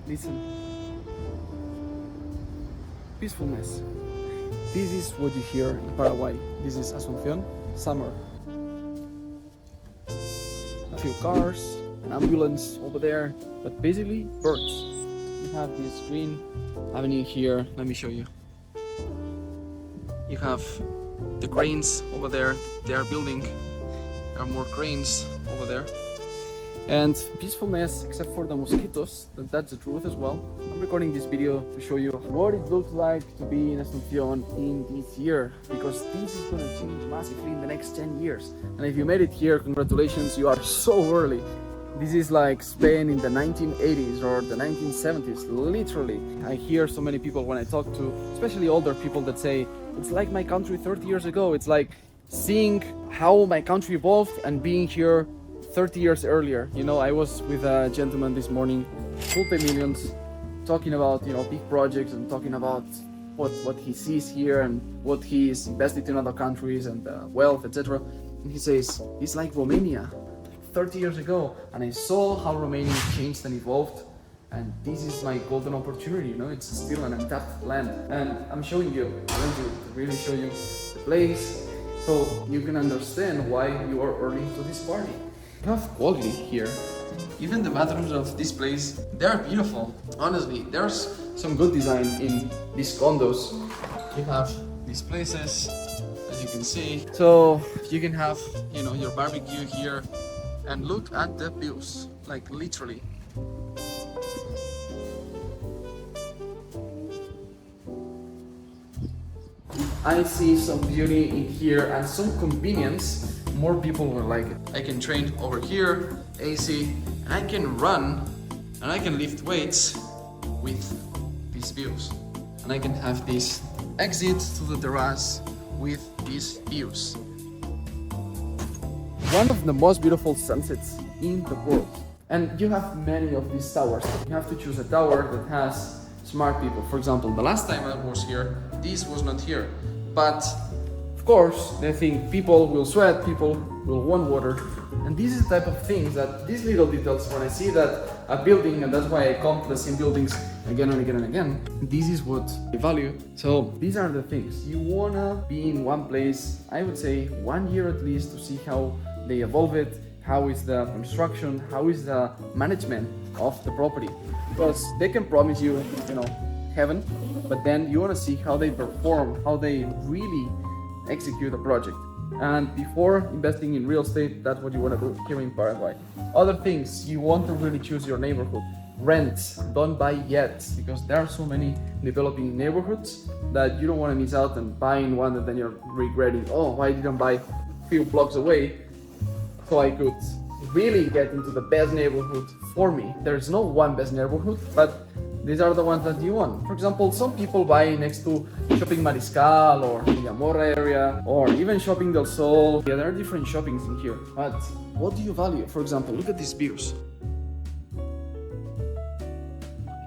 Listen. Peacefulness. This is what you hear in Paraguay. This is Asunción, summer. A few cars, an ambulance over there, but basically birds. You have this green avenue here. Let me show you. You have the cranes over there. They are building. There are more cranes over there. And peacefulness, except for the mosquitoes, that's the truth as well. I'm recording this video to show you what it looks like to be in Asunción in this year, because this is going to change massively in the next 10 years. And if you made it here, congratulations, you are so early. This is like Spain in the 1980s or the 1970s, literally. I hear so many people when I talk to, especially older people, that say, it's like my country 30 years ago. It's like seeing how my country evolved and being here 30 years earlier. You know, I was with a gentleman this morning, multi-millions, talking about, you know, big projects and talking about what he sees here and what he's invested in other countries and wealth, etc. And he says, it's like Romania 30 years ago. And I saw how Romania changed and evolved. And this is my golden opportunity, you know, it's still an untapped land. And I'm showing you, I'm going to really show you the place so you can understand why you are early to this party. You have quality here. Even the bathrooms of this place, they're beautiful. Honestly, there's some good design in these condos. You have these places, as you can see. So you can have, you know, your barbecue here and look at the views, like literally. I see some beauty in here and some convenience. More people will like it. I can train over here, AC, and I can run and I can lift weights with these views. And I can have this exit to the terrace with these views. One of the most beautiful sunsets in the world. And you have many of these towers. You have to choose a tower that has smart people. For example, the last time I was here, this was not here. But of course, they think people will sweat, people will want water. And this is the type of things that, these little details, when I see that a building, and that's why I come to the same buildings again and again and again, this is what I value. So these are the things. You wanna be in one place, I would say 1 year at least, to see how they evolve it, how is the construction, how is the management of the property. Because they can promise you, you know, heaven, but then you wanna see how they perform, how they really execute a project. And before investing in real estate, that's what you want to do here in Paraguay. Other things, you want to really choose your neighborhood. Rent, don't buy yet, because there are so many developing neighborhoods that you don't want to miss out on buying one that then you're regretting, oh, why didn't I buy a few blocks away so I could really get into the best neighborhood for me. There's no one best neighborhood, but these are the ones that you want. For example, some people buy next to Shopping Mariscal or the Amora area, or even Shopping del Sol. Yeah, there are different shoppings in here. But what do you value? For example, look at these views.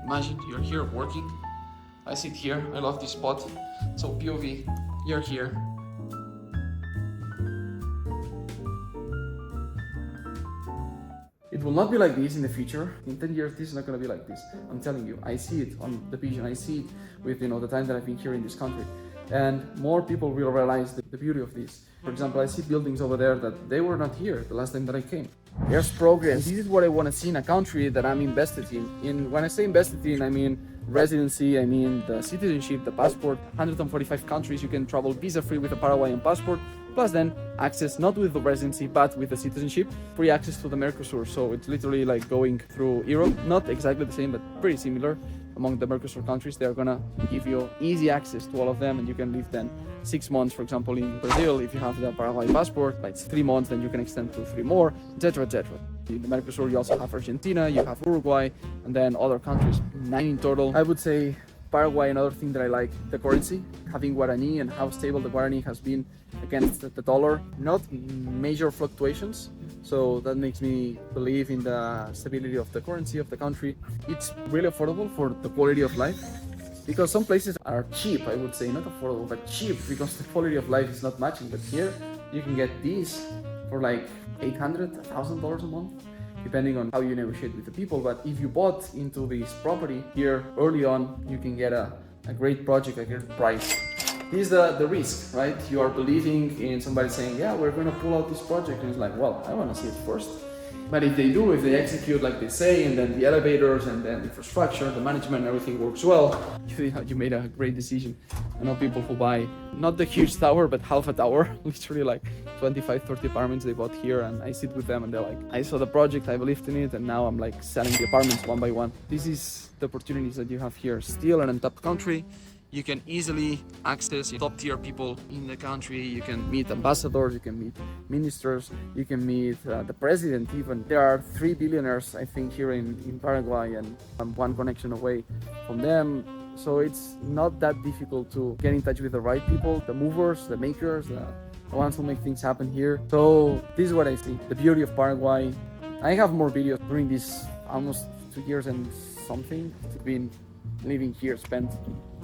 Imagine you're here working. I sit here, I love this spot. So POV, you're here. It will not be like this in the future. In 10 years, this is not going to be like this. I'm telling you, I see it on the vision. I see it with, you know, the time that I've been here in this country. And more people will realize the beauty of this. For example, I see buildings over there that they were not here the last time that I came. There's progress. This is what I want to see in a country that I'm invested in. When I say invested in, I mean residency, I mean the citizenship, the passport. 145 countries, you can travel visa-free with a Paraguayan passport. Plus then access not with the residency but with the citizenship, free access to the Mercosur. So it's literally like going through Europe, not exactly the same but pretty similar. Among the Mercosur countries, they're gonna give you easy access to all of them, and you can live then 6 months, for example, in Brazil. If you have the Paraguay passport, like it's 3 months, then you can extend to 3 more, etc, etc. In the Mercosur, you also have Argentina, you have Uruguay, and then other countries, 9 in total. I would say Paraguay, another thing that I like, the currency, having Guaraní and how stable the Guaraní has been against the dollar, not major fluctuations. So that makes me believe in the stability of the currency of the country. It's really affordable for the quality of life, because some places are cheap, I would say, not affordable, but cheap because the quality of life is not matching. But here you can get these for like $800, $1,000 a month. depending on how you negotiate with the people. But if you bought into this property here early on, you can get a great project, a great price. This is the risk, right? You are believing in somebody saying, yeah, we're going to pull out this project. And it's like, well, I want to see it first. But if they do, if they execute like they say, and then the elevators and then the infrastructure, the management, everything works well, you made a great decision. I know people who buy not the huge tower, but half a tower, literally like 25, 30 apartments they bought here, and I sit with them and they're like, I saw the project, I believed in it, and now I'm like selling the apartments one by one. This is the opportunities that you have here. Still an untapped country. You can easily access top tier people in the country. You can meet ambassadors, you can meet ministers, you can meet the president even. There are 3 billionaires, I think, here in Paraguay, and I'm one connection away from them. So it's not that difficult to get in touch with the right people, the movers, the makers, the ones who make things happen here. So this is what I see, the beauty of Paraguay. I have more videos during this almost 2 years and something. It's been living here, spent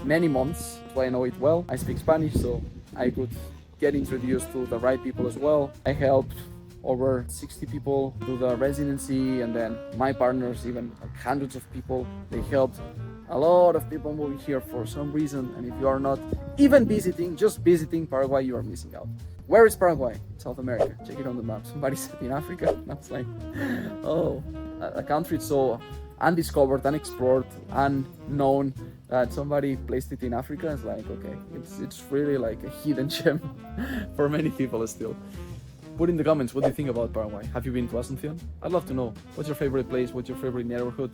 many months, so I know it well. I speak Spanish, so I could get introduced to the right people as well. I helped over 60 people do the residency, and then my partners, even like hundreds of people, they helped a lot of people moving here for some reason. And if you are not even visiting, just visiting Paraguay, you are missing out. Where is Paraguay? South America. Check it on the map. Somebody said in Africa. That's like, oh, a country so undiscovered, unexplored, unknown, that somebody placed it in Africa. It's like, okay, it's really like a hidden gem for many people still. Put in the comments, what do you think about Paraguay? Have you been to Asunción? I'd love to know. What's your favorite place? What's your favorite neighborhood?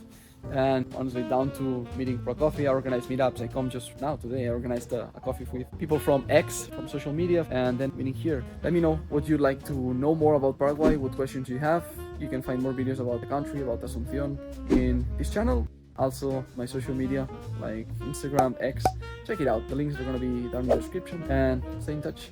And honestly, down to meeting for a coffee. I organize meetups. I come just now today. I organized a coffee with people from X, from social media, and then meeting here. Let me know what you'd like to know more about Paraguay, what questions you have. You can find more videos about the country, about Asunción in this channel. Also my social media like Instagram, X. Check it out. The links are going to be down in the description, and stay in touch.